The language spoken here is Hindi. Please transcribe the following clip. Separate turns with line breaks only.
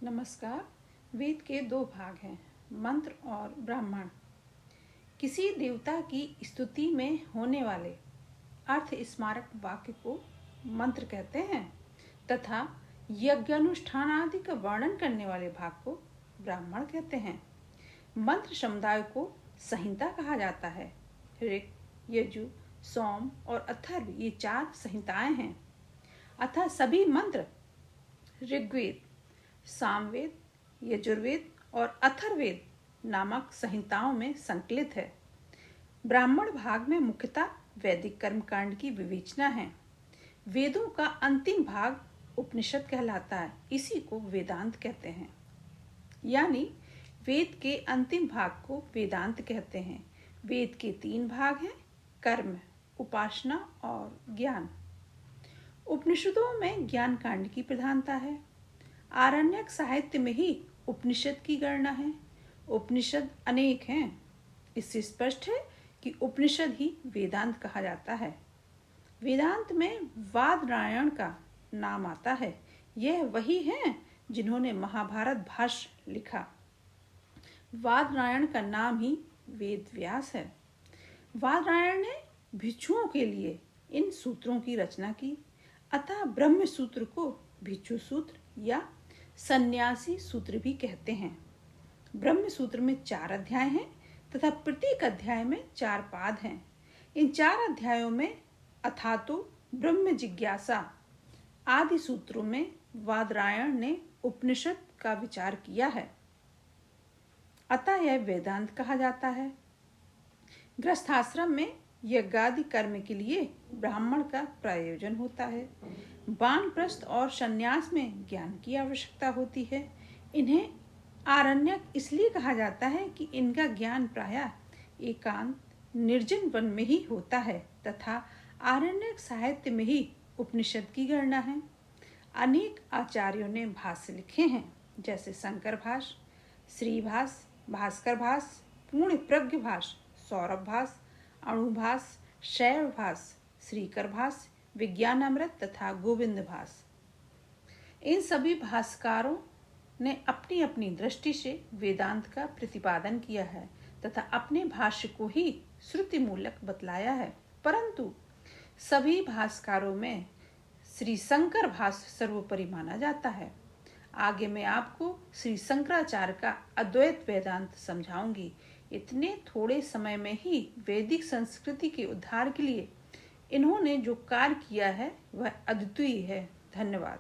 नमस्कार। वेद के दो भाग हैं, मंत्र और ब्राह्मण। किसी देवता की स्तुति में होने वाले अर्थ स्मारक वाक्य को मंत्र कहते हैं तथा यज्ञानुष्ठान आदि का वर्णन करने वाले भाग को ब्राह्मण कहते हैं। मंत्र समुदाय को संहिता कहा जाता है। ऋग, यजु, सोम और अथर्व ये 4 संहिताएं हैं। अतः सभी मंत्र ऋग्वेद, सामवेद, यजुर्वेद और अथर्ववेद नामक संहिताओं में संकलित है। ब्राह्मण भाग में मुख्यतः वैदिक कर्मकांड की विवेचना है। वेदों का अंतिम भाग उपनिषद कहलाता है। इसी को वेदांत कहते हैं। यानी वेद के अंतिम भाग को वेदांत कहते हैं। वेद के 3 भाग हैं, कर्म, उपासना और ज्ञान। उपनिषदों में ज्ञान कांड की प्रधानता है। आरण्यक साहित्य में ही उपनिषद की गणना है। उपनिषद अनेक हैं। इससे स्पष्ट है कि उपनिषद ही वेदांत कहा जाता है। वेदांत में वादरायण का नाम आता है। यह वही हैं जिन्होंने महाभारत भाष्य लिखा। वादरायण का नाम ही वेद व्यास है। वादरायण ने भिक्षुओं के लिए इन सूत्रों की रचना की। अतः ब्रह्म सूत्र को भिक्षु सूत्र या सन्यासी सूत्र भी कहते हैं। ब्रह्म सूत्र में 4 अध्याय हैं तथा प्रत्येक अध्याय में 4 पाद हैं। इन 4 अध्यायों में अथातो ब्रह्म जिज्ञासा आदि सूत्रों में वादरायण ने उपनिषद का विचार किया है। अतः यह वेदांत कहा जाता है। गृहस्थाश्रम में यज्ञादि कर्म के लिए ब्राह्मण का प्रयोजन होता है। वानप्रस्थ और संन्यास में ज्ञान की आवश्यकता होती है। इन्हें आरण्यक इसलिए कहा जाता है कि इनका ज्ञान प्रायः एकांत निर्जन वन में ही होता है तथा आरण्यक साहित्य में ही उपनिषद की गणना है। अनेक आचार्यों ने भाष्य लिखे हैं, जैसे शंकर भाष्य, श्री भाष्य, भास्कर भाष्य, पूर्ण प्रज्ञ भाष्य, सौरभ भाष्य, अणुभाष्य, शैव भाष्य, श्रीकर भाष्य, विज्ञानामृत तथा गोविंद भाष्य। इन सभी भाष्यकारों ने अपनी अपनी दृष्टि से वेदांत का प्रतिपादन किया है तथा अपने भाष्य को ही श्रुति मूलक बतलाया है। परंतु सभी भाष्यकारों में श्री शंकर भाष्य सर्वोपरि माना जाता है। आगे मैं आपको श्री शंकराचार्य का अद्वैत वेदांत समझाऊंगी। इतने थोड़े समय में ही वैदिक संस्कृति के उद्धार के लिए इन्होंने जो कार्य किया है वह अद्वितीय है। धन्यवाद।